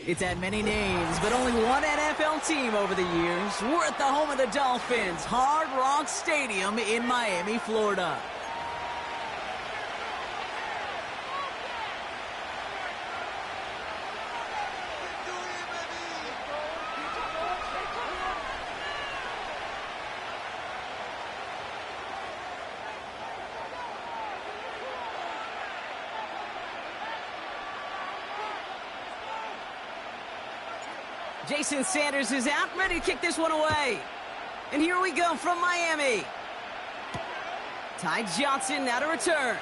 It's had many names, but only one NFL team over the years. We're at the home of the Dolphins, Hard Rock Stadium in Miami, Florida. Jason Sanders is out, ready to kick this one away. And here we go from Miami. Ty Johnson now to return.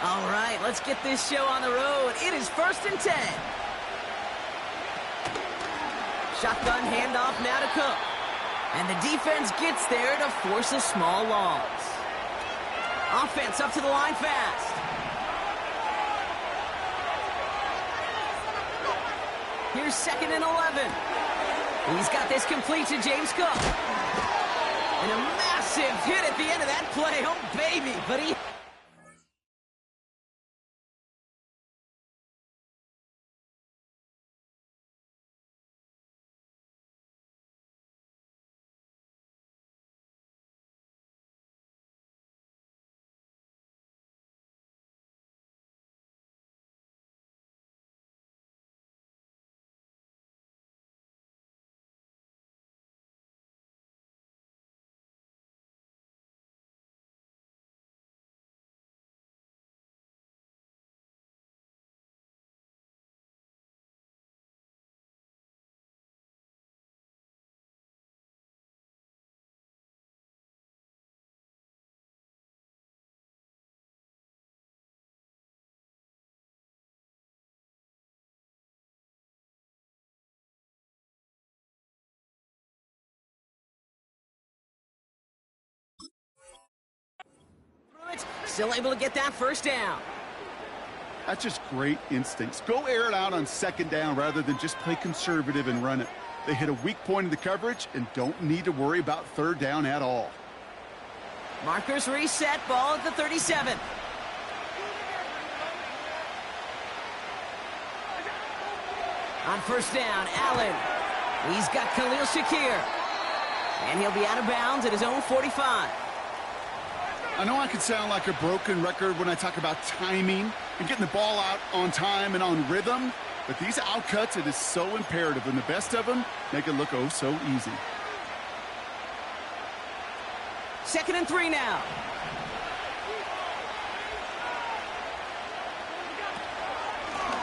All right, let's get this show on the road. It is 1st and 10. Shotgun handoff now to Cook. And the defense gets there to force a small loss. Offense up to the line fast. Here's 2nd and 11. He's got this complete to James Cook. And a massive hit at the end of that play. Oh, baby, but he... Still able to get that first down. That's just great instincts. Go air it out on 2nd down rather than just play conservative and run it. They hit a weak point in the coverage and don't need to worry about 3rd down at all. Markers reset, ball at the 37. On 1st down, Allen. He's got Khalil Shakir. And he'll be out of bounds at his own 45. I know I can sound like a broken record when I talk about timing and getting the ball out on time and on rhythm, but these outcuts, it is so imperative, and the best of them make it look oh so easy. 2nd and 3 now.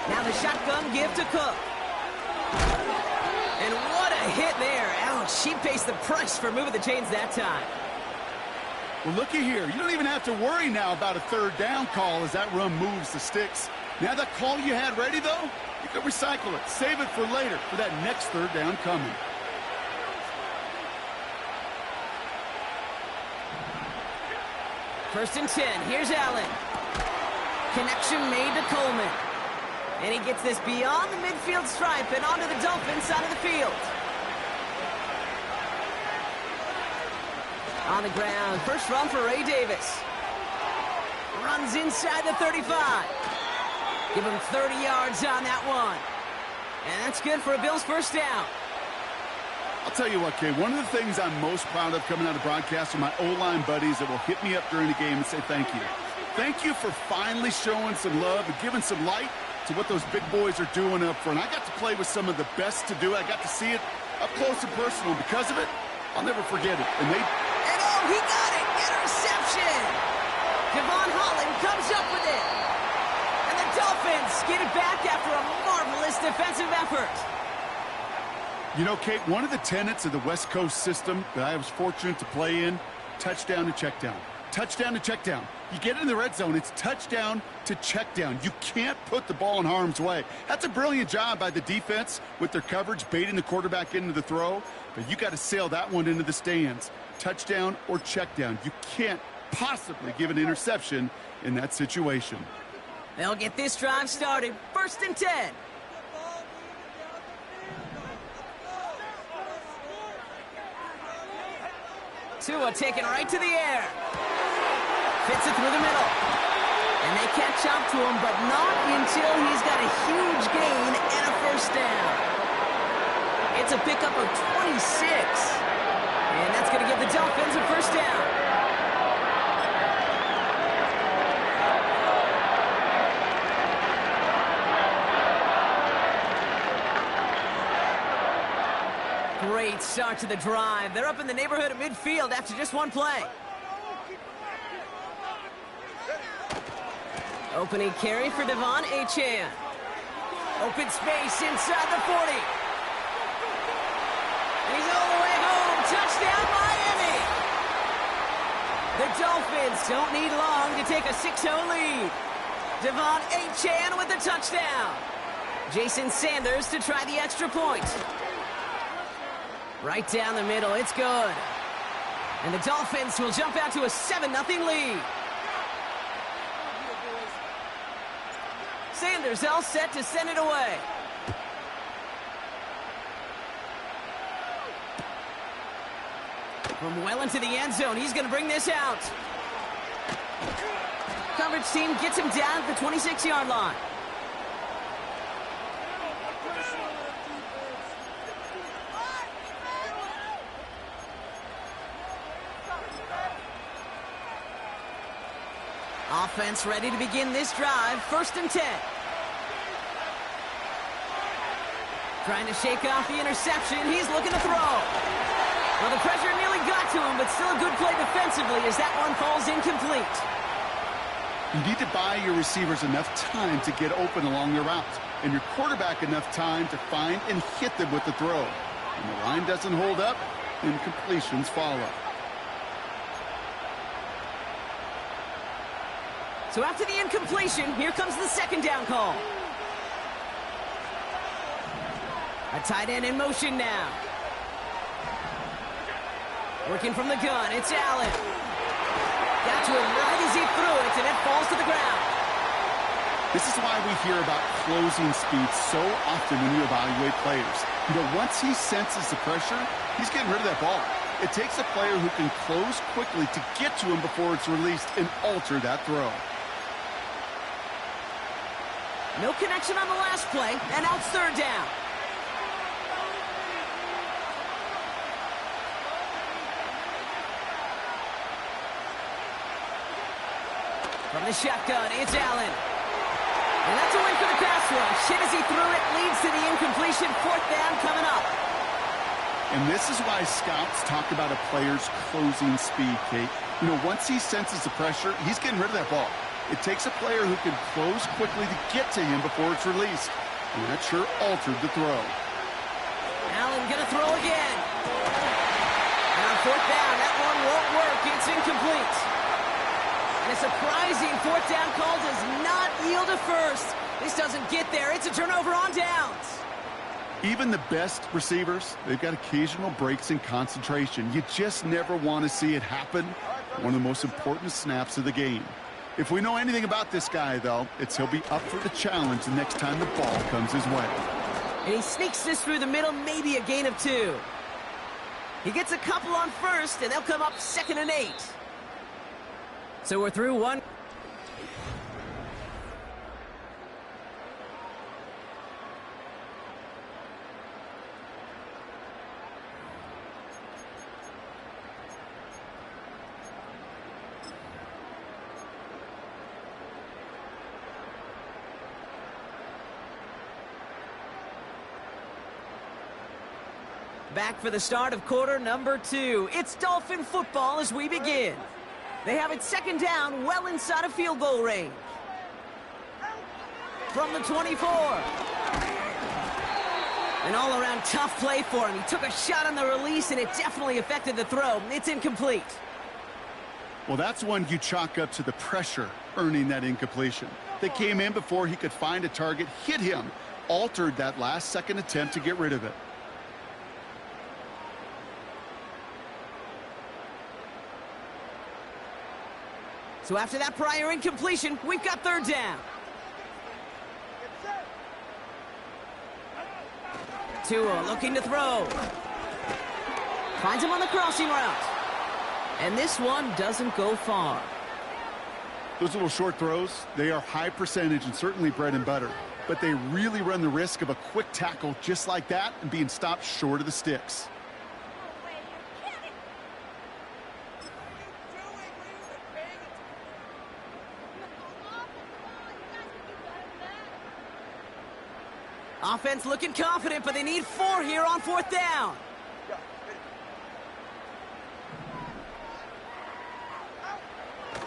Now the shotgun give to Cook. And what a hit there. Ouch, she pays the price for moving the chains that time. Well, looky here. You don't even have to worry now about a 3rd down call as that run moves the sticks. Now that call you had ready, though, you can recycle it. Save it for later for that next 3rd down coming. First and 10. Here's Allen. Connection made to Coleman. And he gets this beyond the midfield stripe and onto the Dolphins side of the field. On the ground, first run for Ray Davis. Runs inside the 35. Give him 30 yards on that one. And that's good for a Bills first down. I'll tell you what, Kay, one of the things I'm most proud of coming out of broadcast are my O-line buddies that will hit me up during the game and say thank you. Thank you for finally showing some love and giving some light to what those big boys are doing up front. I got to play with some of the best to do it. I got to see it up close and personal. Because of it, I'll never forget it. And he got it! Interception! Devon Holland comes up with it. And the Dolphins get it back after a marvelous defensive effort. You know, Kate, one of the tenets of the West Coast system that I was fortunate to play in, touchdown to check down. Touchdown to check down. You get in the red zone, it's touchdown to check down. You can't put the ball in harm's way. That's a brilliant job by the defense with their coverage, baiting the quarterback into the throw. But you got to sail that one into the stands. touchdown or check down. You can't possibly give an interception in that situation. They'll get this drive started. 1st and 10. Tua taken right to the air. Fits it through the middle. And they catch up to him, but not until he's got a huge gain and a 1st down. It's a pickup of 26. And that's going to give the Dolphins a 1st down. Great start to the drive. They're up in the neighborhood of midfield after just one play. Opening carry for Devon Achane. Open space inside the 40. And he's all the way home. Touchdown, Miami! The Dolphins don't need long to take a 6-0 lead. Devon Achane with the touchdown. Jason Sanders to try the extra point. Right down the middle, it's good. And the Dolphins will jump out to a 7-0 lead. Sanders all set to send it away. From well into the end zone, he's going to bring this out. Coverage team gets him down at the 26-yard line. Offense ready to begin this drive. 1st and 10. Trying to shake off the interception. He's looking to throw. Well, the pressure nearly got to him, but still a good play defensively as that one falls incomplete. You need to buy your receivers enough time to get open along their routes, and your quarterback enough time to find and hit them with the throw. When the line doesn't hold up, incompletions follow. So after the incompletion, here comes the 2nd down call. A tight end in motion now. Working from the gun, it's Allen. Got to him right as he threw it, and it falls to the ground. This is why we hear about closing speed so often when you evaluate players. You know, once he senses the pressure, he's getting rid of that ball. It takes a player who can close quickly to get to him before it's released and alter that throw. No connection on the last play, and now it's 3rd down. From the shotgun, it's Allen. And that's a win for the pass rush. Hit as he threw it, leads to the incompletion. 4th down coming up. And this is why scouts talk about a player's closing speed, Kate. You know, once he senses the pressure, he's getting rid of that ball. It takes a player who can close quickly to get to him before it's released. And that sure altered the throw. Allen gonna throw again. And on 4th down, that one won't work. It's incomplete. And a surprising 4th down call does not yield a 1st. This doesn't get there. It's a turnover on downs. Even the best receivers, they've got occasional breaks in concentration. You just never want to see it happen. One of the most important snaps of the game. If we know anything about this guy, though, it's he'll be up for the challenge the next time the ball comes his way. And he sneaks this through the middle, maybe a gain of 2. He gets a couple on 1st, and they'll come up 2nd and 8. So we're through one. Back for the start of quarter number 2. It's Dolphin football as we begin. They have it 2nd down, well inside of field goal range. From the 24. An all-around tough play for him. He took a shot on the release, and it definitely affected the throw. It's incomplete. Well, that's one you chalk up to the pressure earning that incompletion. They came in before he could find a target, hit him, altered that last-second attempt to get rid of it. So after that prior incompletion, we've got third down. Tua looking to throw. Finds him on the crossing route. And this one doesn't go far. Those little short throws, they are high percentage and certainly bread and butter. But they really run the risk of a quick tackle just like that and being stopped short of the sticks. Offense looking confident, but they need 4 here on 4th down.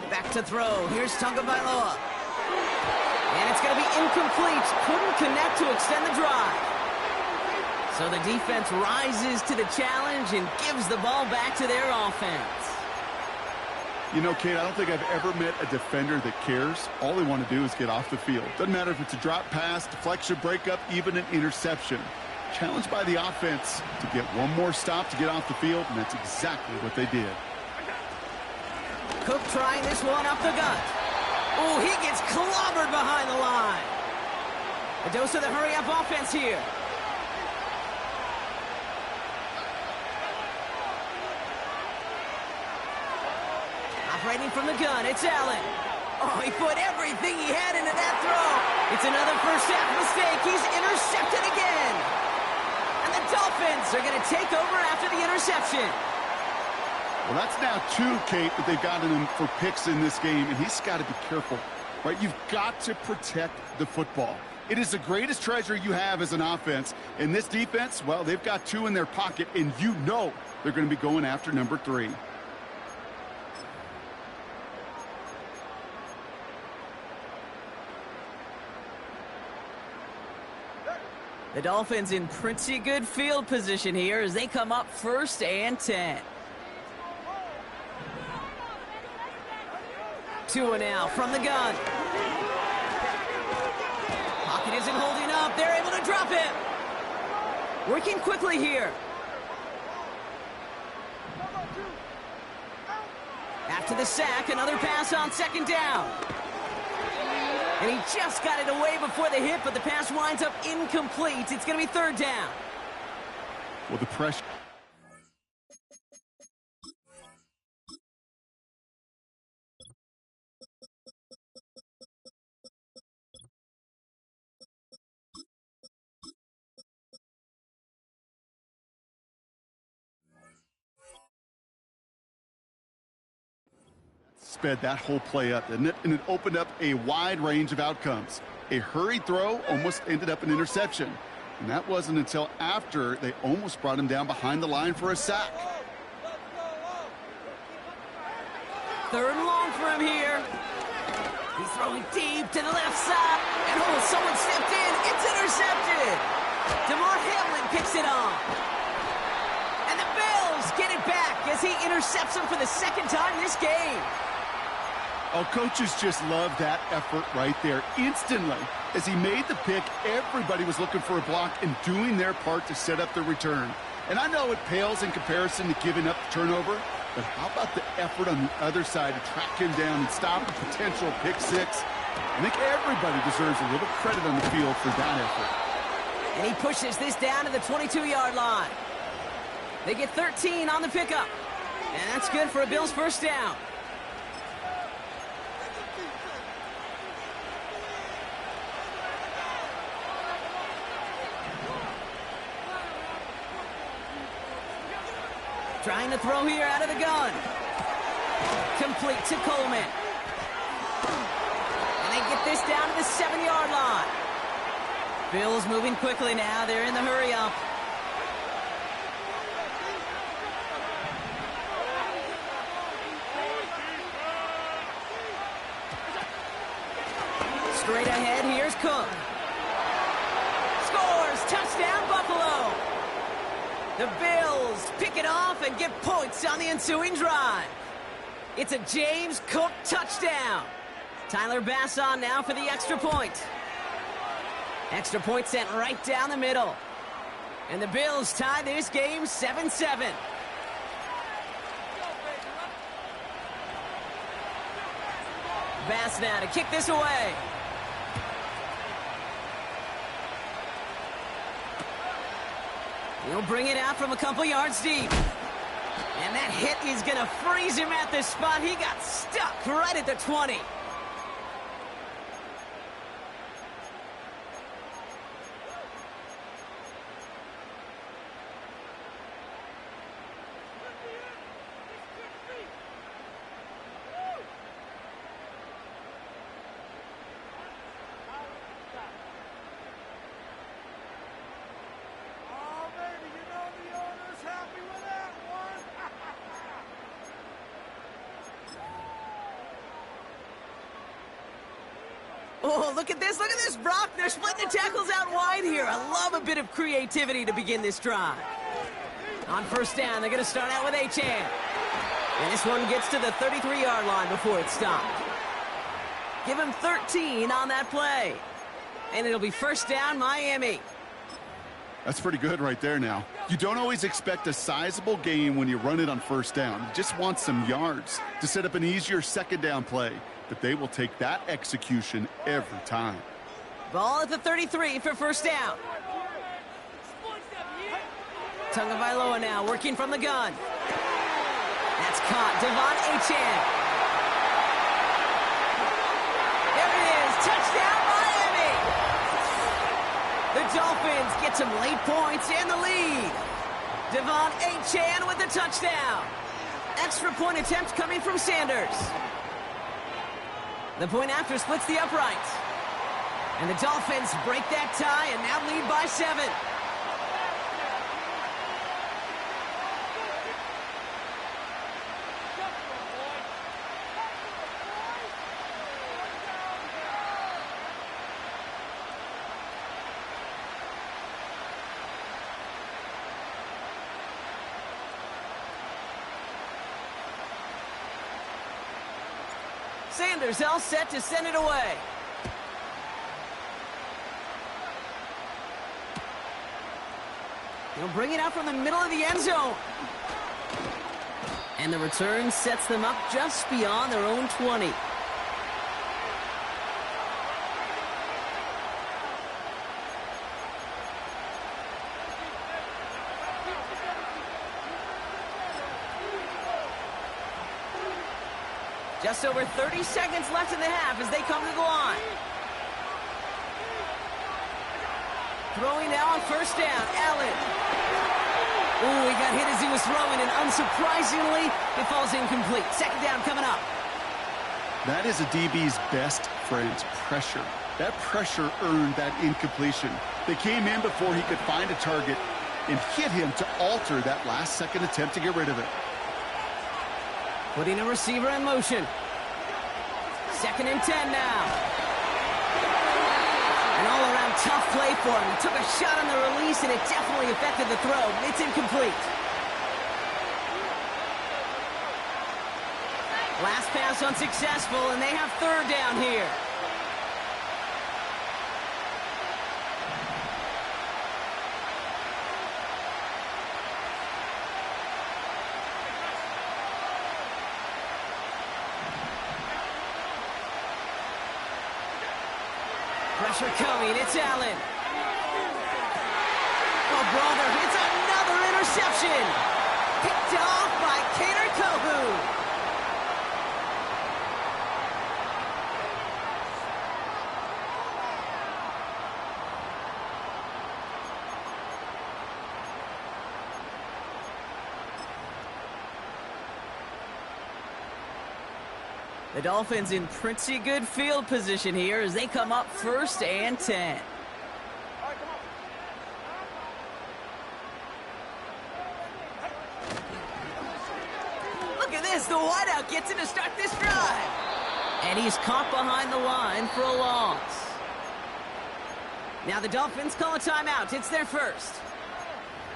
Back to throw. Here's Tagovailoa. And it's going to be incomplete. Couldn't connect to extend the drive. So the defense rises to the challenge and gives the ball back to their offense. You know, Kate, I don't think I've ever met a defender that cares. All they want to do is get off the field. Doesn't matter if it's a drop pass, deflection, breakup, even an interception. Challenged by the offense to get one more stop to get off the field, and that's exactly what they did. Cook trying this one up the gut. Oh, he gets clobbered behind the line. A dose of the hurry-up offense here. Operating from the gun, it's Allen. Oh, he put everything he had into that throw. It's another first-half mistake. He's intercepted again. And the Dolphins are going to take over after the interception. Well, that's now 2, Kate, that they've gotten him for picks in this game, and he's got to be careful, right? You've got to protect the football. It is the greatest treasure you have as an offense. And this defense, well, they've got 2 in their pocket, and you know they're going to be going after number 3. The Dolphins in pretty good field position here as they come up 1st and 10. Tua now from the gun. Pocket isn't holding up. They're able to drop it. Working quickly here. After the sack, another pass on 2nd down. And he just got it away before the hit, but the pass winds up incomplete. It's going to be 3rd down. Well, the pressure. Sped that whole play up, didn't it? And it opened up a wide range of outcomes. A hurried throw almost ended up an interception. And that wasn't until after they almost brought him down behind the line for a sack. 3rd and long for him here. He's throwing deep to the left side. And oh, someone stepped in. It's intercepted. DeMar Hamlin picks it off. And the Bills get it back as he intercepts him for the 2nd time this game. Oh, coaches just love that effort right there. Instantly, as he made the pick, everybody was looking for a block and doing their part to set up the return. And I know it pales in comparison to giving up the turnover, but how about the effort on the other side to track him down and stop a potential pick 6? I think everybody deserves a little credit on the field for that effort. And he pushes this down to the 22-yard line. They get 13 on the pickup. And that's good for a Bills 1st down. Trying to throw here out of the gun. Complete to Coleman. And they get this down to the 7-yard line. Bills moving quickly now. They're in the hurry-up. Straight ahead, here's Cook. Scores! Touchdown, Buffalo! The Bills pick it off and get points on the ensuing drive. It's a James Cook touchdown. Tyler Bass on now for the extra point. Extra point sent right down the middle. And the Bills tie this game 7-7. Bass now to kick this away. He'll bring it out from a couple yards deep. And that hit is going to freeze him at this spot. He got stuck right at the 20. Oh, look at this, Brock. They're splitting the tackles out wide here. I love a bit of creativity to begin this drive. On first down, they're going to start out with Achane. And this one gets to the 33-yard line before it's stopped. Give him 13 on that play. And it'll be first down, Miami. That's pretty good right there now. You don't always expect a sizable gain when you run it on first down. You just want some yards to set up an easier second down play. But they will take that execution every time. Ball at the 33 for first down. Tagovailoa now working from the gun. That's caught. Devon Achane. There it is. Touchdown, Miami. The Dolphins get some late points and the lead. Devon Achane with the touchdown. Extra point attempt coming from Sanders. The point after splits the uprights. And the Dolphins break that tie and now lead by 7. Sanders all set to send it away. He'll bring it out from the middle of the end zone. And the return sets them up just beyond their own 20. Just over 30 seconds left in the half as they come to the line. Throwing now on first down, Allen. Ooh, he got hit as he was throwing, and unsurprisingly, it falls incomplete. Second down coming up. That is a DB's best friend, pressure. That pressure earned that incompletion. They came in before he could find a target and hit him to alter that last-second attempt to get rid of it. Putting a receiver in motion. Second and 10 now. An all-around tough play for him. He took a shot on the release, and it definitely affected the throw. It's incomplete. Last pass unsuccessful, and they have third down here. Pressure coming, it's Allen. Oh, brother, it's another interception. Picked off by Kader Kohou. The Dolphins in pretty good field position here as they come up first and 10. Look at this, the wideout gets it to start this drive. And he's caught behind the line for a loss. Now the Dolphins call a timeout. It's their first.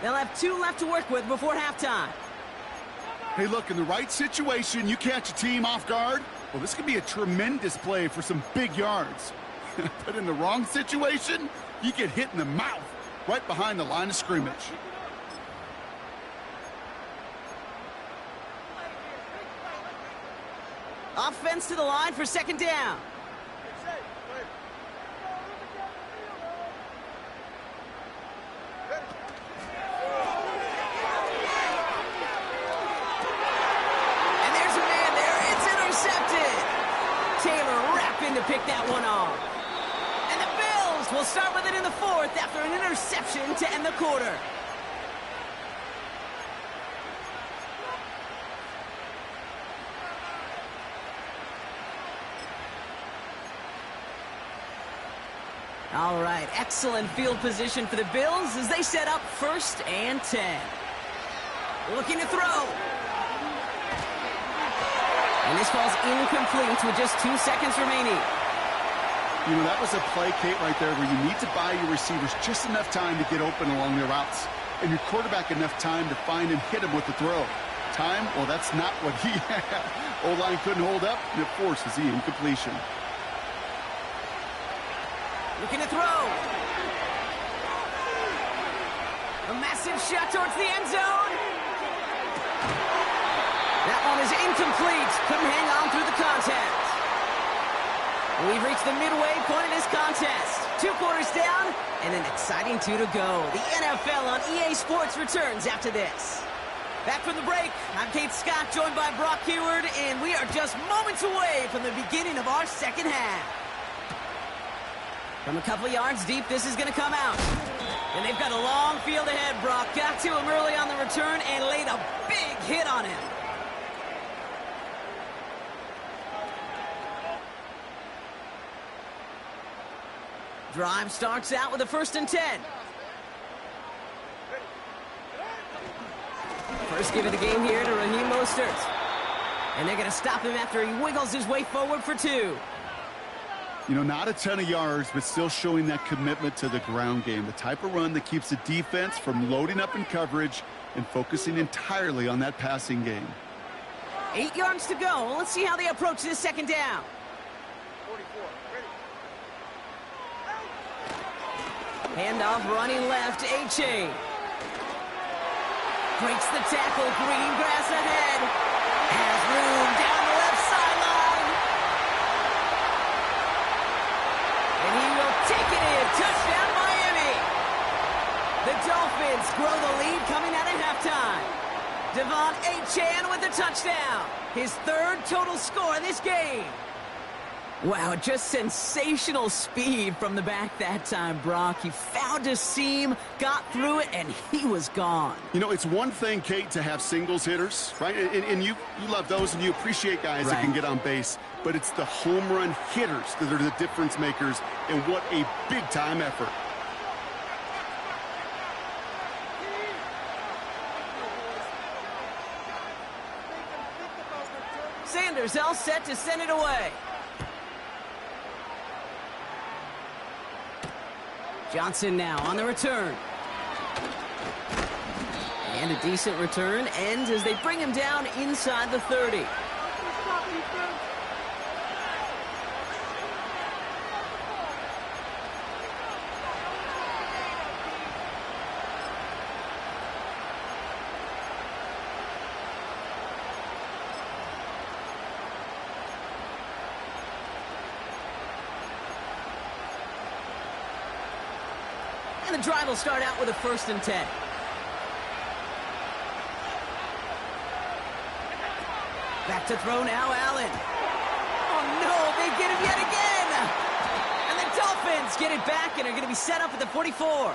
They'll have 2 left to work with before halftime. Hey, look, in the right situation, you catch a team off guard. Well, this could be a tremendous play for some big yards. But in the wrong situation, you get hit in the mouth right behind the line of scrimmage. Offense to the line for second down. And there's a man there. It's intercepted. Taylor rapping to pick that one off. And the Bills will start with it in the fourth after an interception to end the quarter. All right, excellent field position for the Bills as they set up 1st and 10. Looking to throw. And this ball's incomplete with just 2 seconds remaining. You know, that was a play, Kate, right there where you need to buy your receivers just enough time to get open along their routes. And your quarterback enough time to find and hit him with the throw. Time? Well, that's not what he had. O-line couldn't hold up, and it forces the incompletion. Looking to throw. A massive shot towards the end zone. That one is incomplete. Couldn't hang on through the contest. We've reached the midway point of this contest. 2 quarters down and an exciting 2 to go. The NFL on EA Sports returns after this. Back from the break, I'm Kate Scott, joined by Brock Heward, and we are just moments away from the beginning of our second half. From a couple of yards deep, this is going to come out. And they've got a long field ahead, Brock. Got to him early on the return and laid a big hit on him. Drive starts out with a 1st and 10. First give of the game here to Raheem Mostert. And they're going to stop him after he wiggles his way forward for 2. You know, not a ton of yards, but still showing that commitment to the ground game. The type of run that keeps the defense from loading up in coverage and focusing entirely on that passing game. 8 yards to go. Well, let's see how they approach this second down. 44. Handoff running left, A-Chain. Breaks the tackle, green grass ahead. Has room down the left sideline. And he will take it in. Touchdown, Miami. The Dolphins grow the lead coming out of halftime. Devon A-Chan with the touchdown. His 3rd total score in this game. Wow, just sensational speed from the back that time, Brock. He found a seam, got through it, and he was gone. You know, it's one thing, Kate, to have singles hitters, right? And you love those, and you appreciate guys that can get on base. But it's the home run hitters that are the difference makers, and what a big-time effort. Sanders all set to send it away. Johnson now on the return. And a decent return ends as they bring him down inside the 30. And the drive will start out with a 1st and 10. Back to throw now, Allen. Oh, no, they get him yet again. And the Dolphins get it back and are going to be set up at the 44.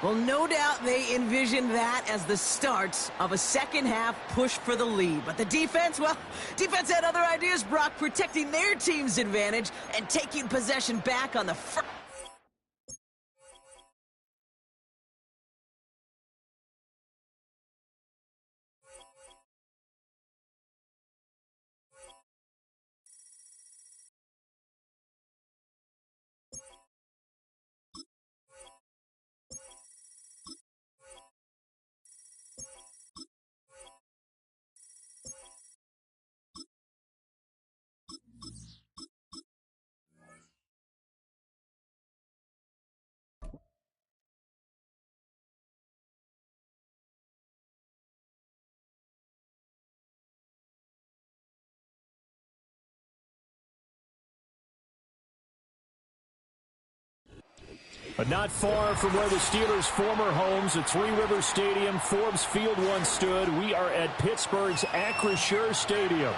Well, no doubt they envisioned that as the start of a second-half push for the lead. But the defense, well, defense had other ideas, Brock, protecting their team's advantage and taking possession back on the first. But not far from where the Steelers' former homes at Three Rivers Stadium, Forbes Field once stood, we are at Pittsburgh's Acrisure Stadium.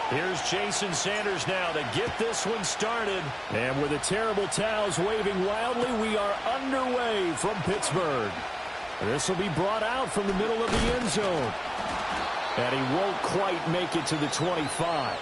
Here's Jason Sanders now to get this one started. And with the terrible towels waving wildly, we are underway from Pittsburgh. This will be brought out from the middle of the end zone. And he won't quite make it to the 25.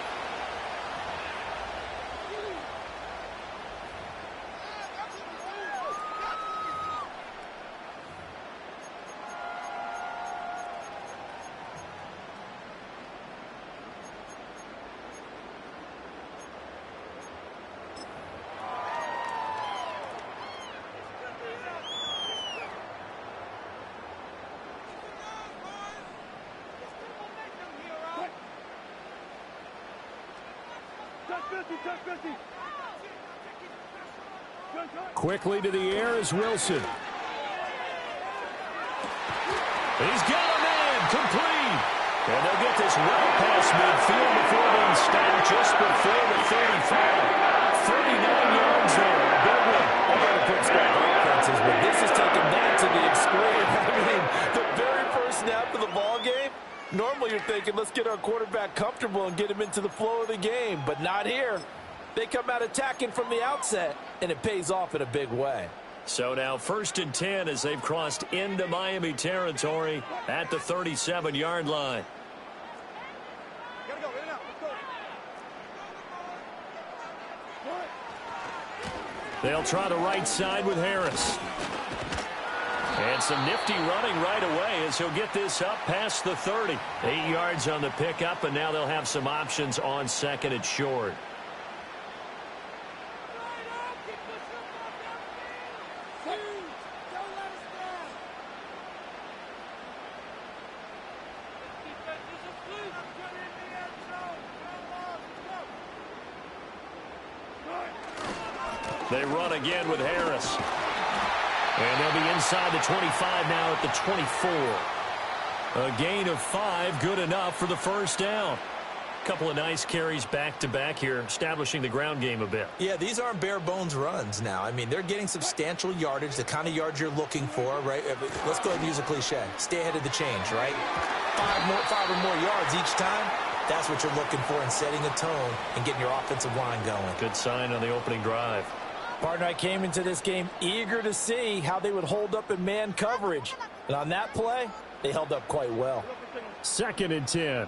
Quickly to the air is Wilson. He's got a man complete. And they'll get this well past midfield before being stopped just before the 35. 39 yards there. Big one. I got to put back offenses, but this is taking that to the extreme. I mean, the very first snap of the ball game, normally you're thinking, let's get our quarterback comfortable and get him into the flow of the game, but not here. They come out attacking from the outset, and it pays off in a big way. So now 1st and 10 as they've crossed into Miami territory at the 37-yard line. They'll try the right side with Harris. And some nifty running right away as he'll get this up past the 30. 8 yards on the pickup, and now they'll have some options on 2nd and short. They run again with Harris. And they'll be inside the 25 now at the 24. A gain of 5, good enough for the first down. A couple of nice carries back-to-back here, establishing the ground game a bit. Yeah, these aren't bare-bones runs now. I mean, they're getting substantial yardage, the kind of yards you're looking for, right? Let's go ahead and use a cliche. Stay ahead of the change, right? 5 or more yards each time. That's what you're looking for in setting a tone and getting your offensive line going. Good sign on the opening drive. Partner, I came into this game eager to see how they would hold up in man coverage. And on that play, they held up quite well. 2nd and 10.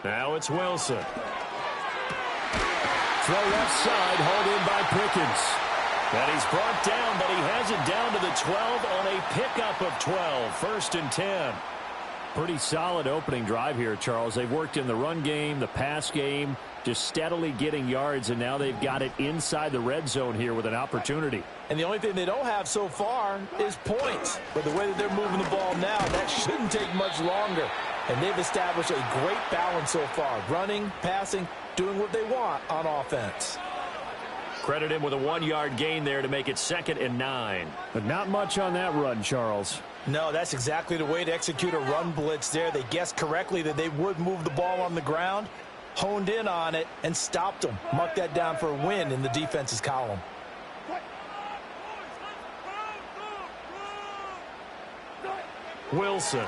Now it's Wilson. Throw left side, hauled in by Pickens. And he's brought down, but he has it down to the 12 on a pickup of 12. 1st and 10. Pretty solid opening drive here, Charles. They've worked in the run game, the pass game, just steadily getting yards, and now they've got it inside the red zone here with an opportunity. And the only thing they don't have so far is points. But the way that they're moving the ball now, that shouldn't take much longer. And they've established a great balance so far. Running, passing, doing what they want on offense. Credit him with a 1-yard gain there to make it 2nd and 9. But not much on that run, Charles. No, that's exactly the way to execute a run blitz there. They guessed correctly that they would move the ball on the ground, honed in on it, and stopped them. Mark that down for a win in the defense's column. Wilson.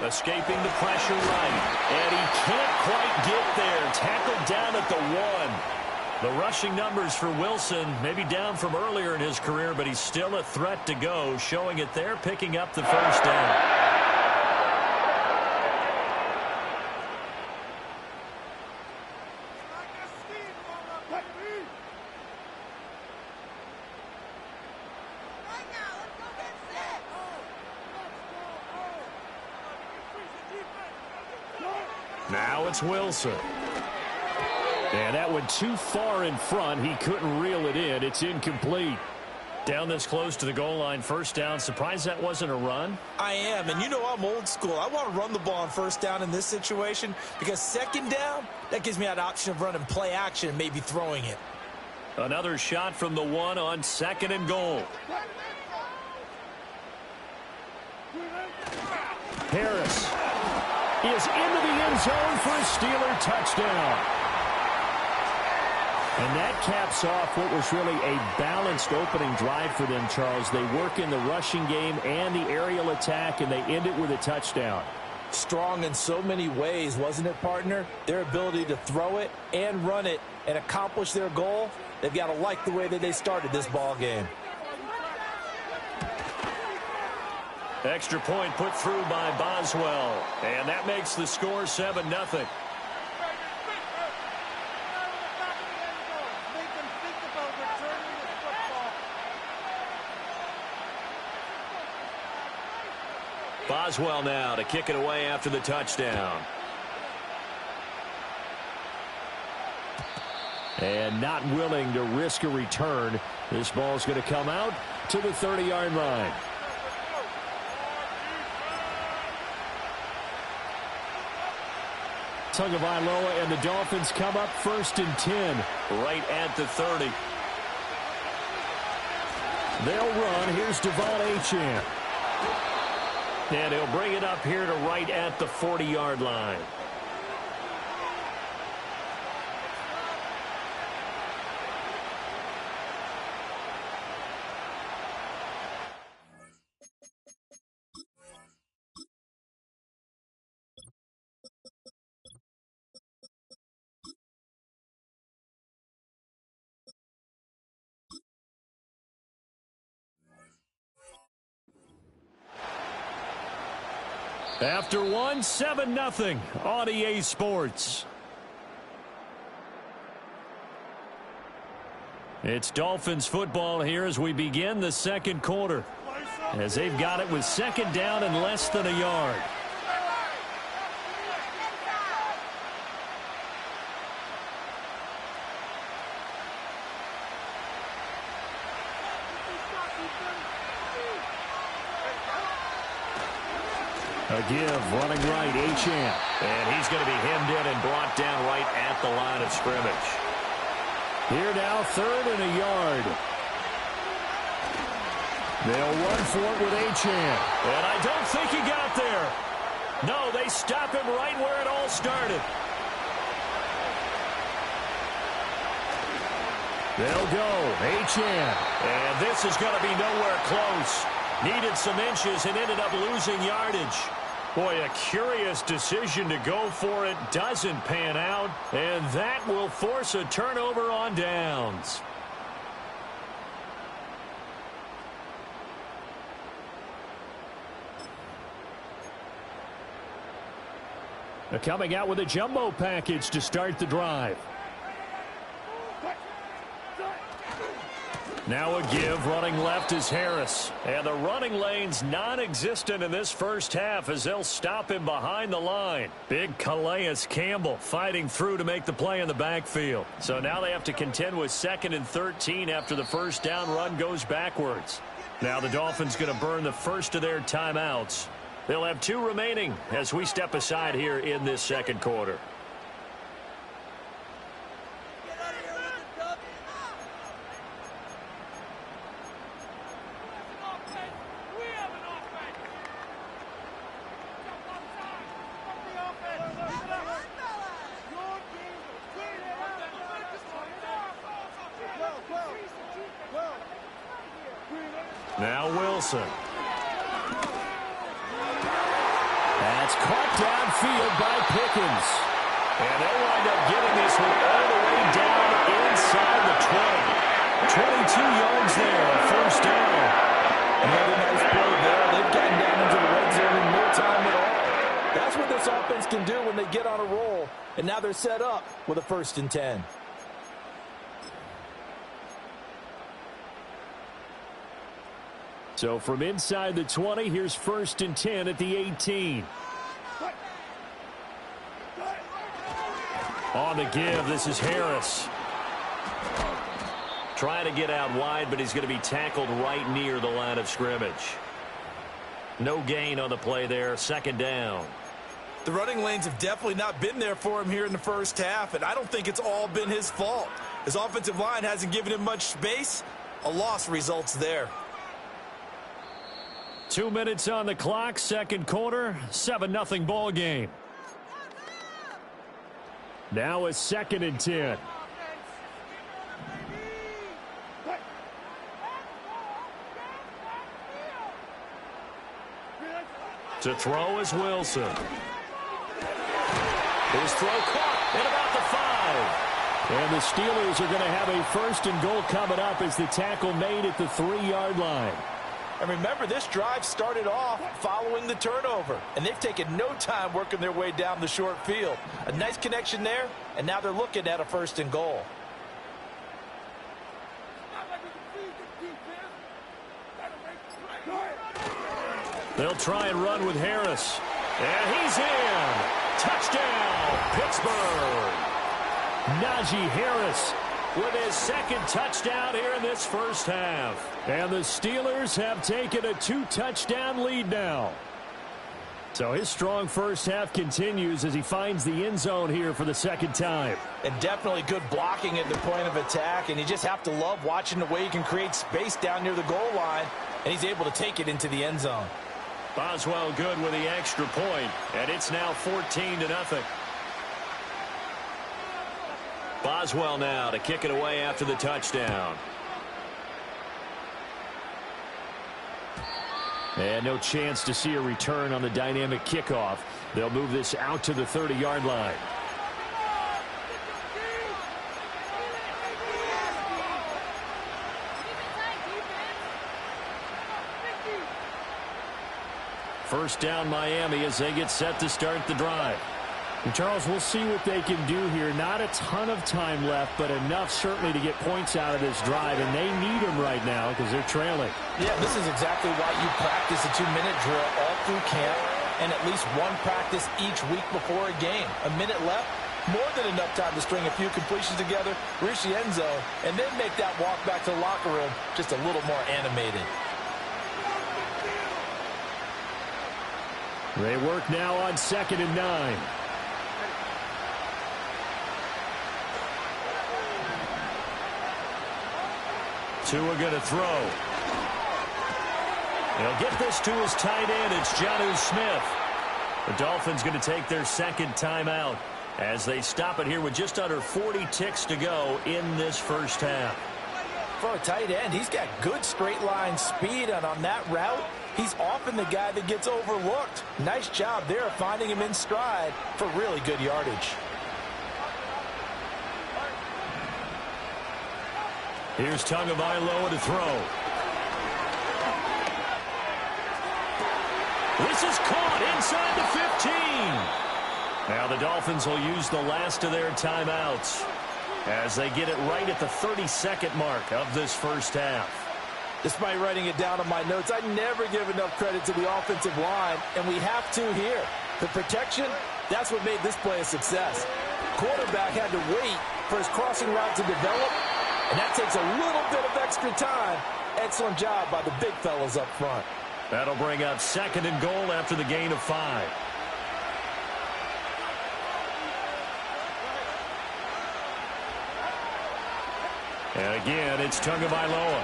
Escaping the pressure right. And he can't quite get there. Tackled down at the 1. The rushing numbers for Wilson maybe down from earlier in his career, but he's still a threat to go, showing it there, picking up the first down. Now it's Wilson. And that went too far in front. He couldn't reel it in. It's incomplete. Down this close to the goal line, 1st down. Surprised that wasn't a run? I am, and you know I'm old school. I want to run the ball on 1st down in this situation because 2nd down, that gives me that option of running play action and maybe throwing it. Another shot from the one on 2nd and goal. Harris is into the end zone for a Steeler touchdown. And that caps off what was really a balanced opening drive for them, Charles. They work in the rushing game and the aerial attack, and they end it with a touchdown. Strong in so many ways, wasn't it, partner? Their ability to throw it and run it and accomplish their goal, they've got to like the way that they started this ball game. Extra point put through by Boswell, and that makes the score 7-0. Boswell now to kick it away after the touchdown. And not willing to risk a return. This ball's going to come out to the 30-yard line. Tagovailoa and the Dolphins come up 1st and 10. Right at the 30. They'll run. Here's Devon Achane. And he'll bring it up here to right at the 40-yard line. After one, 7-0 on EA Sports. It's Dolphins football here as we begin the second quarter. As they've got it with 2nd down and less than a yard. A give, running right, Achane. And he's going to be hemmed in and brought down right at the line of scrimmage. Here now, 3rd and a yard. They'll run for it with Achane. And I don't think he got there. No, they stop him right where it all started. They'll go, Achane. And this is going to be nowhere close. Needed some inches and ended up losing yardage. Boy, a curious decision to go for it. Doesn't pan out. And that will force a turnover on downs. They're coming out with a jumbo package to start the drive. Now a give, running left is Harris. And the running lane's non-existent in this first half as they'll stop him behind the line. Big Calais Campbell fighting through to make the play in the backfield. So now they have to contend with 2nd and 13 after the first down run goes backwards. Now the Dolphins going to burn the first of their timeouts. They'll have 2 remaining as we step aside here in this second quarter. Now Wilson. That's caught downfield by Pickens. And they'll wind up getting this one all the way down inside the 20. 22 yards there, first down. Another nice play there. They've gotten down into the red zone in no time at all. That's what this offense can do when they get on a roll. And now they're set up with a 1st and 10. So from inside the 20, here's 1st and 10 at the 18. On the give, this is Harris. Trying to get out wide, but he's going to be tackled right near the line of scrimmage. No gain on the play there, 2nd down. The running lanes have definitely not been there for him here in the first half, and I don't think it's all been his fault. His offensive line hasn't given him much space. A loss results there. 2 minutes on the clock, second quarter, 7-0 ball game. Now a 2nd and 10. To throw is Wilson. His throw caught at about the 5. And the Steelers are going to have a 1st and goal coming up as the tackle made at the 3-yard line. And remember, this drive started off following the turnover. And they've taken no time working their way down the short field. A nice connection there, and now they're looking at a 1st and goal. They'll try and run with Harris. And he's in. Touchdown, Pittsburgh. Najee Harris with his 2nd touchdown here in this first half. And the Steelers have taken a 2-touchdown lead now. So his strong first half continues as he finds the end zone here for the 2nd time. And definitely good blocking at the point of attack. And you just have to love watching the way he can create space down near the goal line. And he's able to take it into the end zone. Boswell good with the extra point, and it's now 14-0. Boswell now to kick it away after the touchdown. And no chance to see a return on the dynamic kickoff. They'll move this out to the 30-yard line. First down Miami as they get set to start the drive. And Charles, we'll see what they can do here. Not a ton of time left, but enough certainly to get points out of this drive. And they need them right now because they're trailing. Yeah, this is exactly why you practice a 2-minute drill all through camp and at least one practice each week before a game. A minute left, more than enough time to string a few completions together, reach the end zone, and then make that walk back to the locker room just a little more animated. They work now on 2nd and 9. Tua going to throw. He'll get this to his tight end. It's Jonnu Smith. The Dolphins going to take their 2nd timeout as they stop it here with just under 40 ticks to go in this first half. For a tight end, he's got good straight line speed, and on that route, he's often the guy that gets overlooked. Nice job there finding him in stride for really good yardage. Here's Tagovailoa to throw. This is caught inside the 15. Now the Dolphins will use the last of their timeouts as they get it right at the 32nd mark of this first half. Despite writing it down on my notes, I never give enough credit to the offensive line, and we have to here. The protection, that's what made this play a success. Quarterback had to wait for his crossing route to develop, and that takes a little bit of extra time. Excellent job by the big fellas up front. That'll bring up 2nd and goal after the gain of 5. And again, it's Tagovailoa.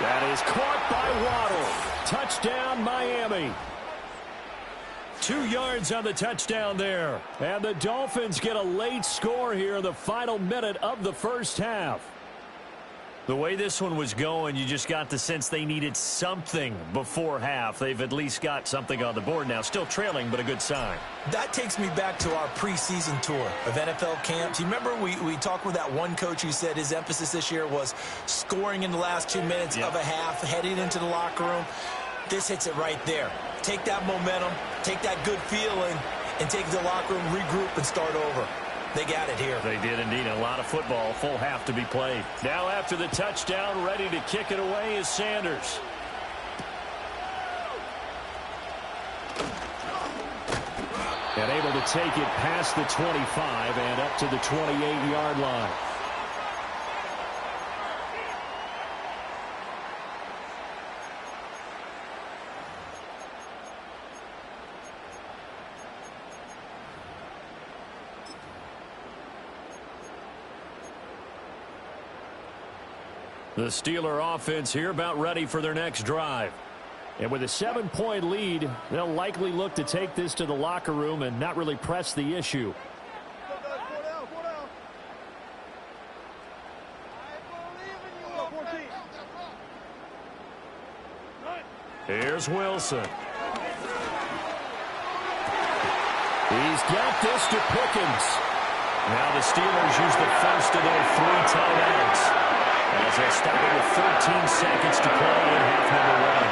That is caught by Waddle. Touchdown, Miami. 2 yards on the touchdown there. And the Dolphins get a late score here in the final minute of the first half. The way this one was going, you just got the sense they needed something before half. They've at least got something on the board now. Still trailing, but a good sign. That takes me back to our preseason tour of NFL camps. You remember we talked with that one coach who said his emphasis this year was scoring in the last 2 minutes of a half, heading into the locker room. This hits it right there. Take that momentum, take that good feeling, and take it to the locker room, regroup, and start over. They got it here. They did indeed. A lot of football, full half to be played. Now after the touchdown, ready to kick it away is Sanders. And able to take it past the 25 and up to the 28-yard line. The Steeler offense here about ready for their next drive. And with a 7-point lead, they'll likely look to take this to the locker room and not really press the issue. Here's Wilson. He's got this to Pickens. Now the Steelers use the first of their 3 timeouts as they stop it with 13 seconds to play in half number 1.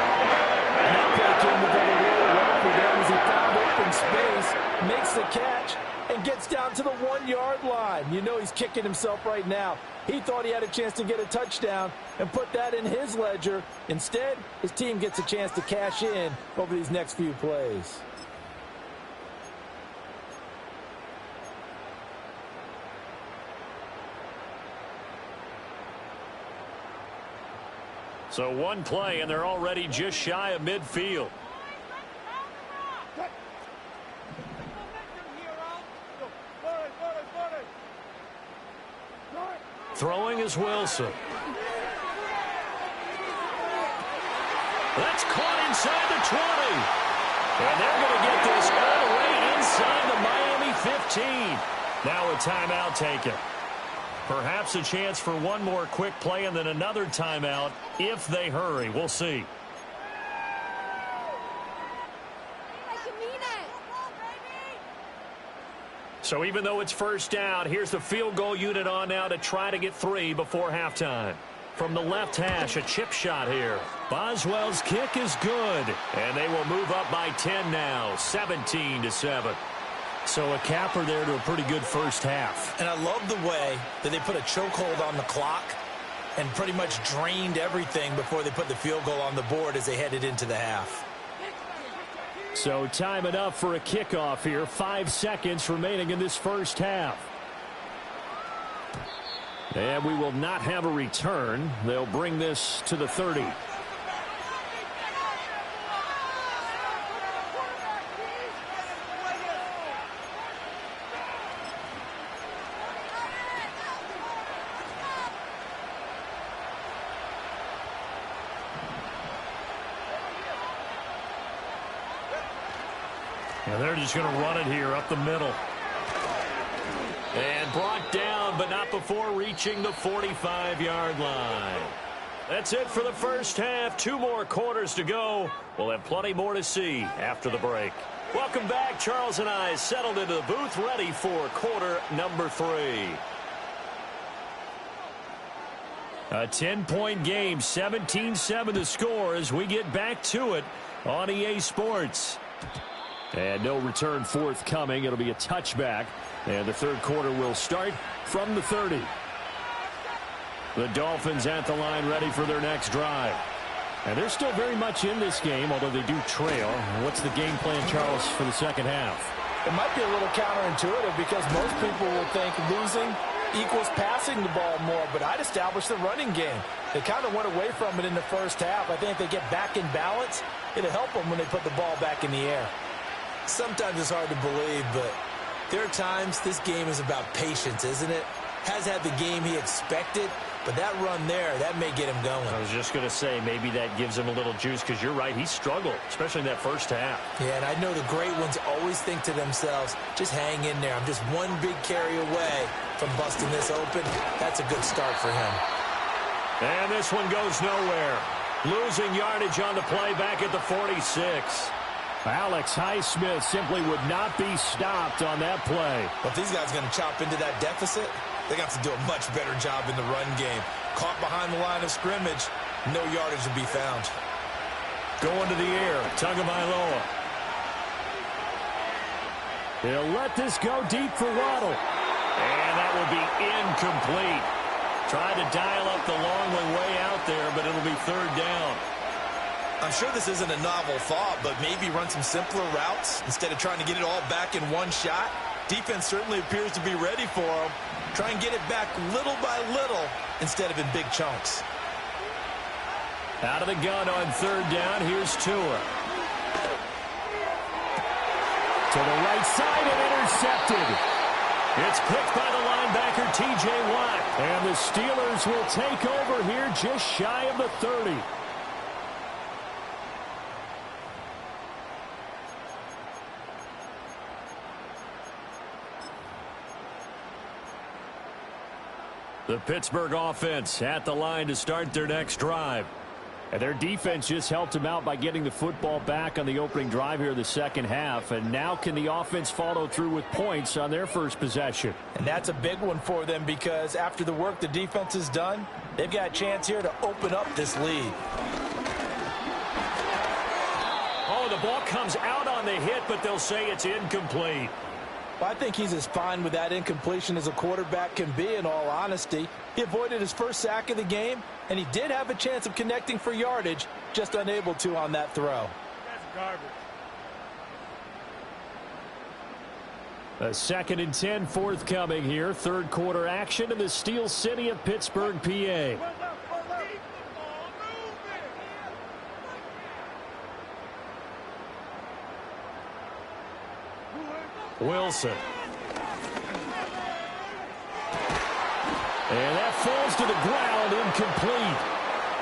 And that play came together really well for them as he found open space, makes the catch, and gets down to the 1-yard line. You know he's kicking himself right now. He thought he had a chance to get a touchdown and put that in his ledger. Instead, his team gets a chance to cash in over these next few plays. So 1 play, and they're already just shy of midfield. Throwing is Wilson. That's caught inside the 20. And they're going to get this all the way inside the Miami 15. Now a timeout taken. Perhaps a chance for one more quick play and then another timeout if they hurry. We'll see. So even though it's first down, here's the field goal unit on now to try to get 3 before halftime. From the left hash, a chip shot here. Boswell's kick is good, and they will move up by 10 now, 17-7. So a capper there to a pretty good first half. And I love the way that they put a chokehold on the clock and pretty much drained everything before they put the field goal on the board as they headed into the half. So time enough for a kickoff here. 5 seconds remaining in this first half. And we will not have a return. They'll bring this to the 30. And they're just going to run it here up the middle. And brought down, but not before reaching the 45-yard line. That's it for the first half. 2 more quarters to go. We'll have plenty more to see after the break. Welcome back. Charles and I settled into the booth, ready for quarter number 3. A 10-point game, 17-7 the score as we get back to it on EA Sports. And no return forthcoming. It'll be a touchback. And the third quarter will start from the 30. The Dolphins at the line ready for their next drive. And they're still very much in this game, although they do trail. What's the game plan, Charles, for the second half? It might be a little counterintuitive because most people will think losing equals passing the ball more, but I'd establish the running game. They kind of went away from it in the first half. I think if they get back in balance, it'll help them when they put the ball back in the air. Sometimes it's hard to believe, but there are times this game is about patience, isn't it? Has had the game he expected, but that run there, that may get him going. I was just going to say, maybe that gives him a little juice, because you're right, he struggled, especially in that first half. Yeah, and I know the great ones always think to themselves, just hang in there. I'm just one big carry away from busting this open. That's a good start for him. And this one goes nowhere. Losing yardage on the play back at the 46. Alex Highsmith simply would not be stopped on that play. But if these guys are going to chop into that deficit, they got to do a much better job in the run game. Caught behind the line of scrimmage, no yardage to be found. Going to the air, Tagovailoa. He'll let this go deep for Waddle. And that will be incomplete. Tried to dial up the long one way out there, but it'll be third down. I'm sure this isn't a novel thought, but maybe run some simpler routes instead of trying to get it all back in one shot. Defense certainly appears to be ready for him. Try and get it back little by little instead of in big chunks. Out of the gun on third down, here's Tua. To the right side and intercepted. It's picked by the linebacker, T.J. Watt. And the Steelers will take over here just shy of the 30. The Pittsburgh offense at the line to start their next drive. And their defense just helped them out by getting the football back on the opening drive here in the second half. And now can the offense follow through with points on their first possession? And that's a big one for them because after the work the defense has done, they've got a chance here to open up this lead. Oh, the ball comes out on the hit, but they'll say it's incomplete. Well, I think he's as fine with that incompletion as a quarterback can be, in all honesty. He avoided his first sack of the game, and he did have a chance of connecting for yardage, just unable to on that throw. That's garbage. A 2nd and 10 forthcoming here. Third quarter action in the Steel City of Pittsburgh, PA. Wilson. And that falls to the ground, incomplete.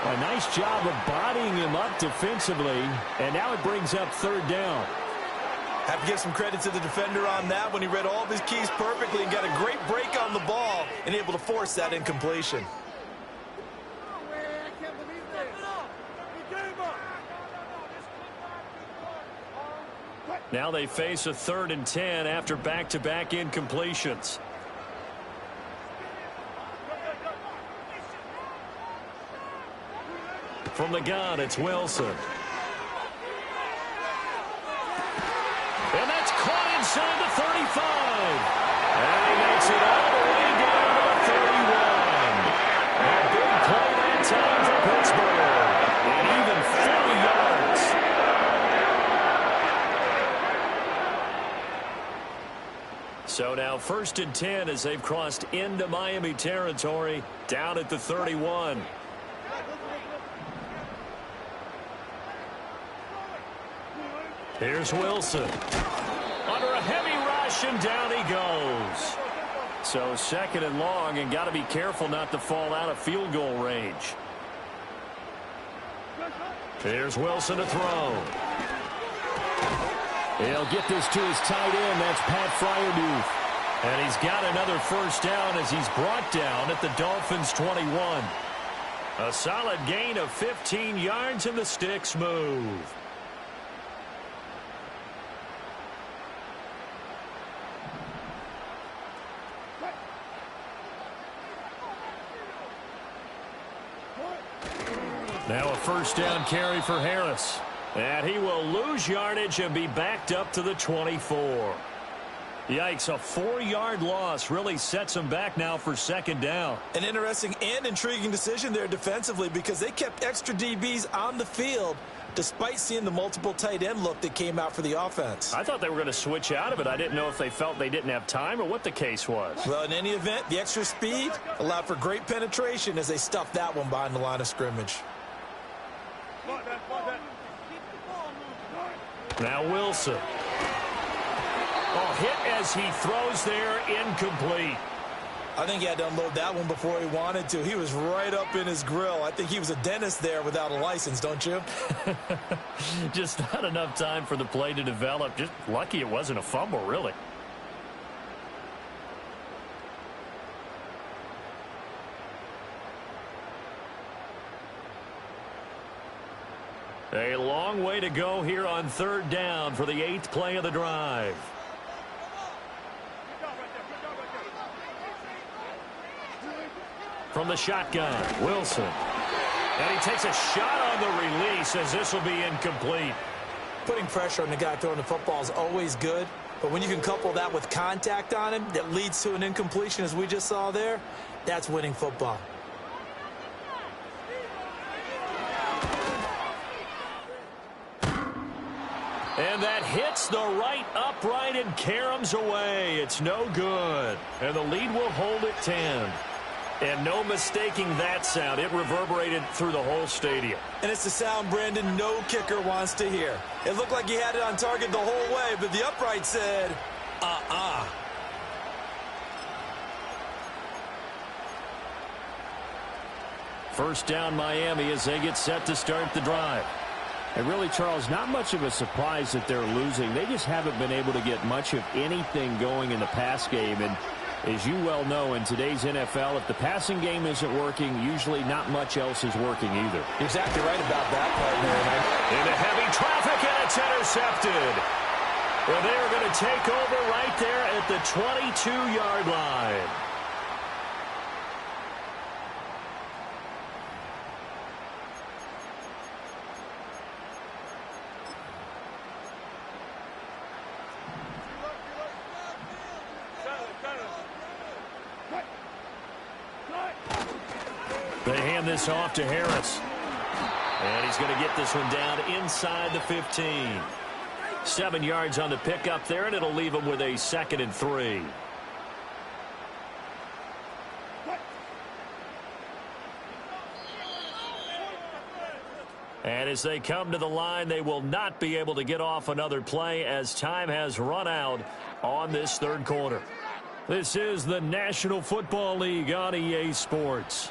A nice job of bodying him up defensively, and now it brings up third down. Have to give some credit to the defender on that when he read all of his keys perfectly and got a great break on the ball and able to force that incompletion. Now they face a 3rd and 10 after back-to-back incompletions. From the gun, it's Wilson. And that's caught inside the 35. And he makes it all the way down to the 31. A big play that time for Pittsburgh. And even 40 yards. So now 1st and 10 as they've crossed into Miami territory down at the 31. Here's Wilson. Under a heavy rush, and down he goes. So 2nd and long, and got to be careful not to fall out of field goal range. Here's Wilson to throw. He'll get this to his tight end. That's Pat Fryermuth. And he's got another first down as he's brought down at the Dolphins' 21. A solid gain of 15 yards, and the sticks move. Now a first down carry for Harris. And he will lose yardage and be backed up to the 24. Yikes, a 4-yard loss really sets him back now for 2nd down. An interesting and intriguing decision there defensively because they kept extra DBs on the field despite seeing the multiple tight end look that came out for the offense. I thought they were going to switch out of it. I didn't know if they felt they didn't have time or what the case was. Well, in any event, the extra speed allowed for great penetration as they stuffed that one behind the line of scrimmage. Now Wilson. Oh, hit as he throws there, incomplete. I think he had to unload that one before he wanted to. He was right up in his grill. I think he was a dentist there without a license, don't you? Just not enough time for the play to develop. Just lucky it wasn't a fumble, really. A long way to go here on 3rd down for the 8th play of the drive. From the shotgun, Wilson. And he takes a shot on the release as this will be incomplete. Putting pressure on the guy throwing the football is always good, but when you can couple that with contact on him that leads to an incompletion as we just saw there, that's winning football. And that hits the right upright and caroms away. It's no good. And the lead will hold at 10. And no mistaking that sound. It reverberated through the whole stadium. And it's the sound Brandon no kicker wants to hear. It looked like he had it on target the whole way, but the upright said, First down Miami as they get set to start the drive. And really, Charles, not much of a surprise that they're losing. They just haven't been able to get much of anything going in the pass game. And as you well know, in today's NFL, if the passing game isn't working, usually not much else is working either. You're exactly right about that, partner. Into heavy traffic, and it's intercepted. Well, they are going to take over right there at the 22-yard line. They hand this off to Harris. And he's going to get this one down inside the 15. 7 yards on the pickup there, and it'll leave him with a 2nd and 3. And as they come to the line, they will not be able to get off another play as time has run out on this third quarter. This is the National Football League on EA Sports.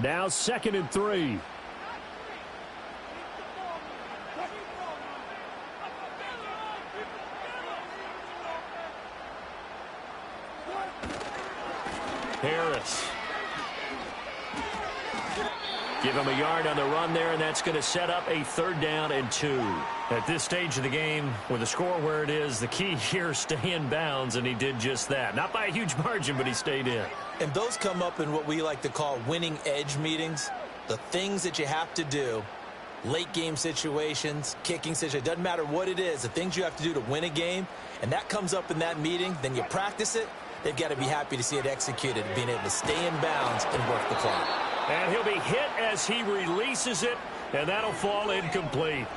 Now 2nd and 3. Harris. Give him a yard on the run there, and that's going to set up a 3rd down and 2. At this stage of the game, with the score where it is, the key here is stay in bounds, and he did just that. Not by a huge margin, but he stayed in. And those come up in what we like to call winning edge meetings. The things that you have to do, late game situations, kicking situations, doesn't matter what it is, the things you have to do to win a game, and that comes up in that meeting, then you practice it. They've got to be happy to see it executed, being able to stay in bounds and work the clock. And he'll be hit as he releases it, and that'll fall incomplete.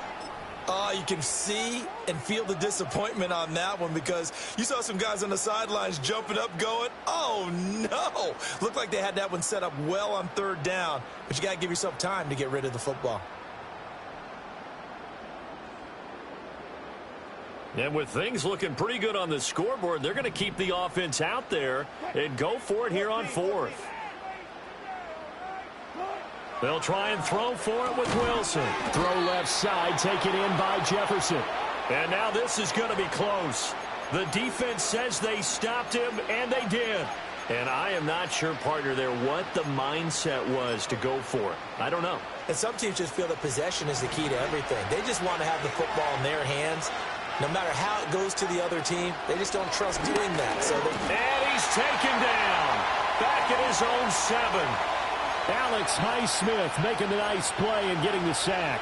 You can see and feel the disappointment on that one because you saw some guys on the sidelines jumping up going, oh, no. Looked like they had that one set up well on 3rd down, but you got to give yourself time to get rid of the football. And with things looking pretty good on the scoreboard, they're going to keep the offense out there and go for it here on 4th. They'll try and throw for it with Wilson. Throw left side, taken in by Jefferson. And now this is going to be close. The defense says they stopped him, and they did. And I am not sure, partner, there what the mindset was to go for it. I don't know. And some teams just feel that possession is the key to everything. They just want to have the football in their hands. No matter how it goes to the other team, they just don't trust doing that. And he's taken down. Back at his own 7. Alex Highsmith making the nice play and getting the sack.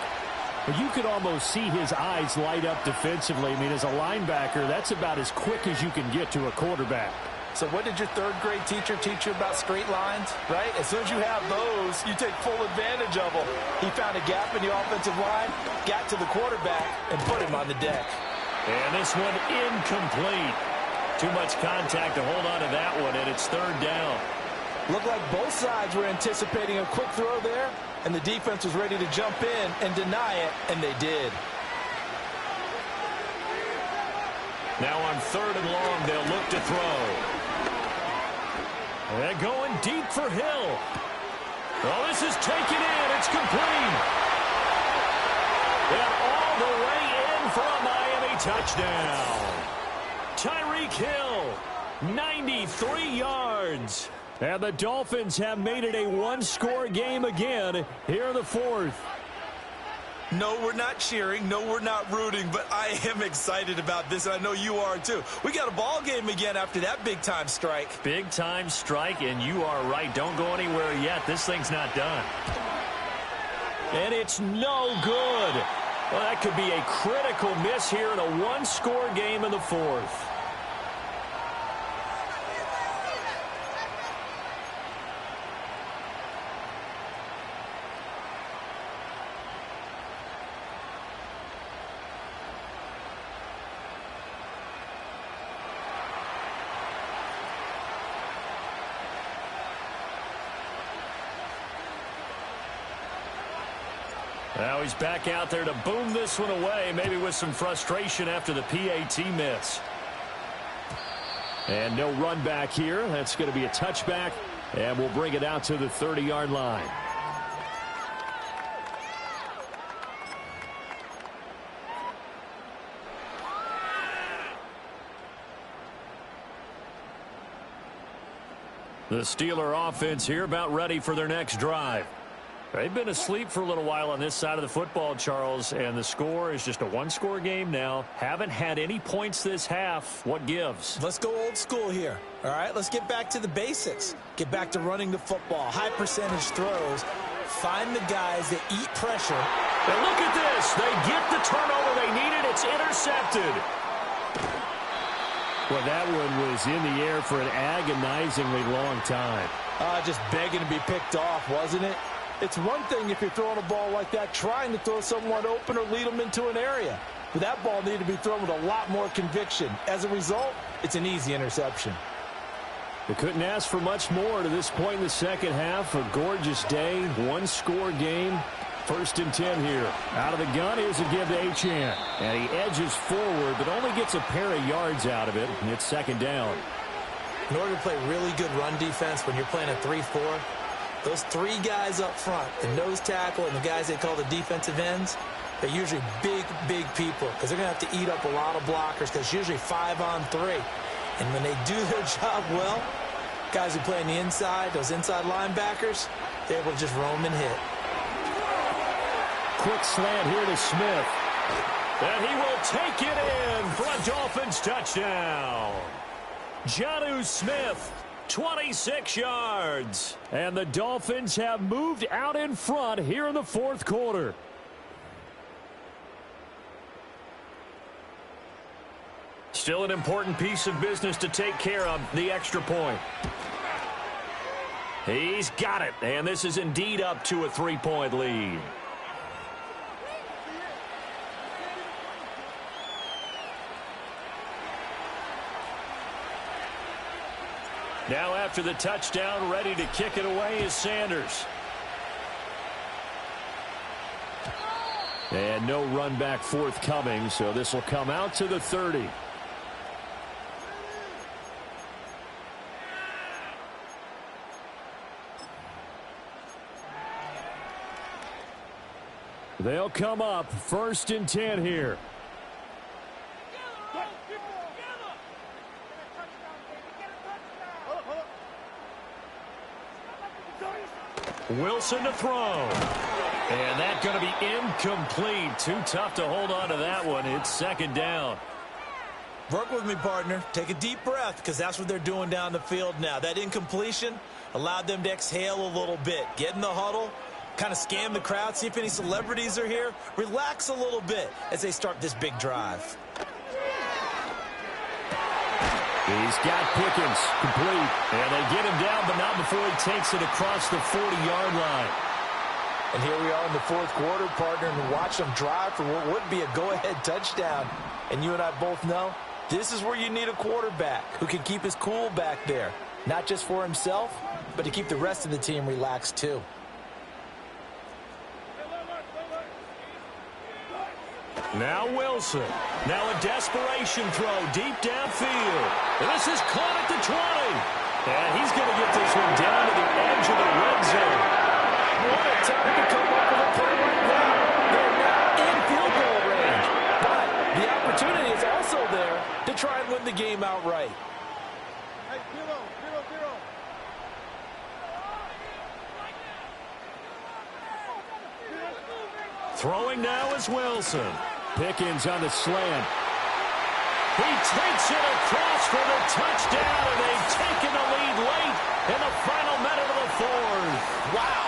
But you could almost see his eyes light up defensively. I mean, as a linebacker, that's about as quick as you can get to a quarterback. So what did your 3rd grade teacher teach you about straight lines, right? As soon as you have those, you take full advantage of them. He found a gap in the offensive line, got to the quarterback, and put him on the deck. And this one incomplete. Too much contact to hold on to that one, and it's 3rd down. Looked like both sides were anticipating a quick throw there, and the defense was ready to jump in and deny it, and they did. Now on 3rd and long, they'll look to throw. And going deep for Hill. Oh, this is taken in. It's complete. And all the way in for a Miami touchdown. Tyreek Hill, 93 yards. And the Dolphins have made it a one-score game again here in the 4th. No, we're not cheering. No, we're not rooting, but I am excited about this, and I know you are too. We got a ball game again after that big-time strike. Big-time strike, and you are right. Don't go anywhere yet. This thing's not done. And it's no good. Well, that could be a critical miss here in a one-score game in the 4th. Now he's back out there to boom this one away, maybe with some frustration after the PAT miss. And no run back here. That's going to be a touchback, and we'll bring it out to the 30-yard line. The Steeler offense here about ready for their next drive. They've been asleep for a little while on this side of the football, Charles, and the score is just a one-score game now. Haven't had any points this half. What gives? Let's go old school here. All right, let's get back to the basics. Get back to running the football, high percentage throws. Find the guys that eat pressure. And look at this. They get the turnover they needed. It's intercepted. Well, that one was in the air for an agonizingly long time. Just begging to be picked off, wasn't it? It's one thing if you're throwing a ball like that, trying to throw someone open or lead them into an area. But that ball needed to be thrown with a lot more conviction. As a result, it's an easy interception. They couldn't ask for much more to this point in the second half. A gorgeous day, one-score game. 1st and 10 here. Out of the gun, here's a give to Achane. And he edges forward, but only gets a pair of yards out of it. And it's 2nd down. In order to play really good run defense when you're playing a 3-4, those 3 guys up front, the nose tackle and the guys they call the defensive ends, they're usually big, big people because they're going to have to eat up a lot of blockers because it's usually 5-on-3. And when they do their job well, guys who play on the inside, those inside linebackers, they're able to just roam and hit. Quick slant here to Smith. And he will take it in for a Dolphins touchdown. Jonnu Smith, 26 yards. And the Dolphins have moved out in front here in the 4th quarter. Still an important piece of business to take care of, the extra point. He's got it, and this is indeed up to a 3-point lead. Now after the touchdown, ready to kick it away is Sanders. And no run back forthcoming, so this will come out to the 30. They'll come up 1st and 10 here. Wilson to throw. And that's going to be incomplete. Too tough to hold on to that one. It's 2nd down. Work with me, partner. Take a deep breath because that's what they're doing down the field now. That incompletion allowed them to exhale a little bit. Get in the huddle, kind of scan the crowd, see if any celebrities are here. Relax a little bit as they start this big drive. He's got Pickens complete. And they get him down, but not before he takes it across the 40-yard line. And here we are in the 4th quarter, partner, and watch them drive for what would be a go-ahead touchdown. And you and I both know this is where you need a quarterback who can keep his cool back there. Not just for himself, but to keep the rest of the team relaxed too. Now Wilson. Now a desperation throw deep downfield. And this is caught at the 20. And he's going to get this one down to the edge of the red zone. What a time to come up with a play like that. They're now in field goal range. But the opportunity is also there to try and win the game outright. Hey, 0-0-0. Throwing now is Wilson. Pickens on the slant. He takes it across for the touchdown, and they've taken the lead late in the final minute of the 4th. Wow.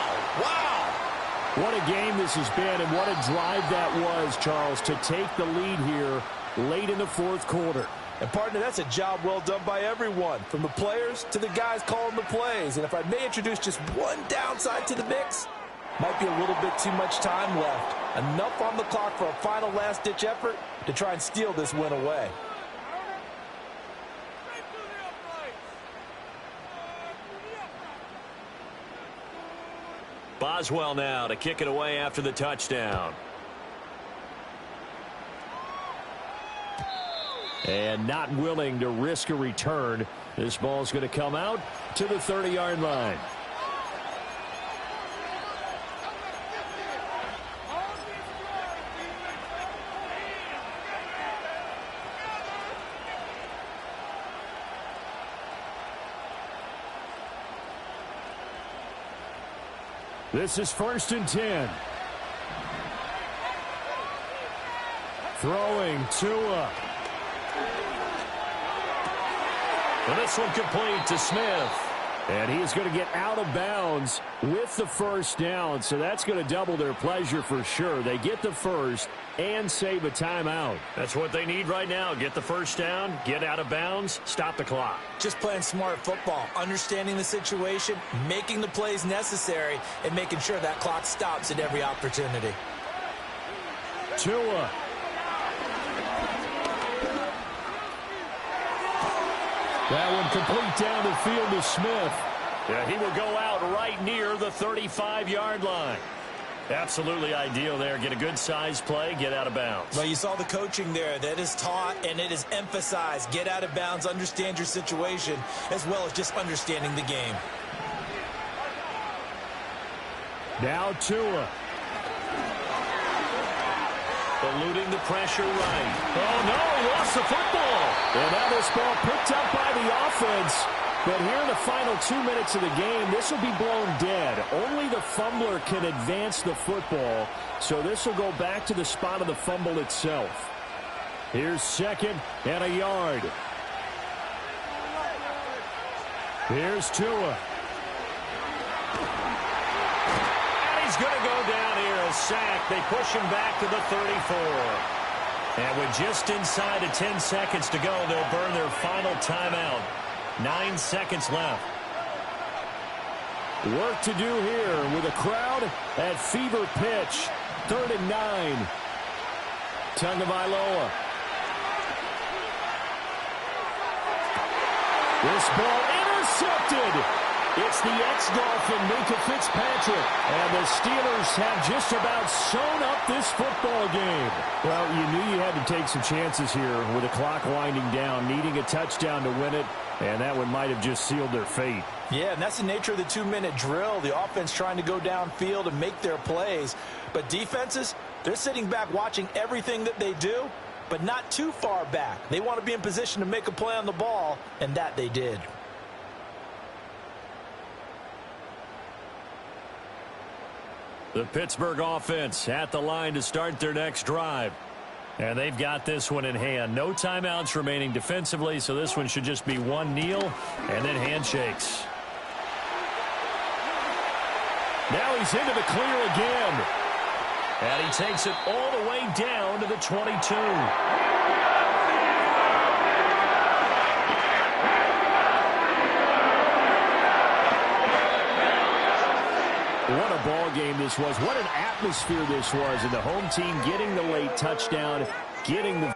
What a game this has been, and what a drive that was, Charles, to take the lead here late in the 4th quarter. And, partner, that's a job well done by everyone, from the players to the guys calling the plays. And if I may introduce just one downside to the mix, might be a little bit too much time left. Enough on the clock for a final last-ditch effort to try and steal this win away. Boswell now to kick it away after the touchdown. And not willing to risk a return. This ball's going to come out to the 30-yard line. This is 1st and 10. Throwing Tua. And this one complete to Smith. And he's going to get out of bounds with the first down. So that's going to double their pleasure for sure. They get the first and save a timeout. That's what they need right now. Get the first down, get out of bounds, stop the clock. Just playing smart football, understanding the situation, making the plays necessary, and making sure that clock stops at every opportunity. Tua. That one complete down the field to Smith. Yeah, he will go out right near the 35-yard line. Absolutely ideal there. Get a good-sized play, get out of bounds. Well, you saw the coaching there. That is taught and it is emphasized. Get out of bounds, understand your situation, as well as just understanding the game. Now Tua. Eluding the pressure right. Oh, no, he lost the football. And now this ball picked up by the offense. But here in the final 2 minutes of the game, this will be blown dead. Only the fumbler can advance the football. So this will go back to the spot of the fumble itself. Here's 2nd and a yard. Here's Tua. He's going to go down here, a sack. They push him back to the 34. And with just inside of 10 seconds to go, they'll burn their final timeout. 9 seconds left. Work to do here with a crowd at fever pitch. 3rd and 9. Tagovailoa. This ball intercepted. It's the ex-Dolphin, Minka Fitzpatrick. And the Steelers have just about sewn up this football game. Well, you knew you had to take some chances here with the clock winding down, needing a touchdown to win it. And that one might have just sealed their fate. Yeah, and that's the nature of the 2-minute drill. The offense trying to go downfield and make their plays. But defenses, they're sitting back watching everything that they do, but not too far back. They want to be in position to make a play on the ball, and that they did. The Pittsburgh offense at the line to start their next drive. And they've got this one in hand. No timeouts remaining defensively, so this one should just be one kneel and then handshakes. Now he's into the clear again. And he takes it all the way down to the 22. What a ball game this was. What an atmosphere this was. And the home team getting the late touchdown, getting the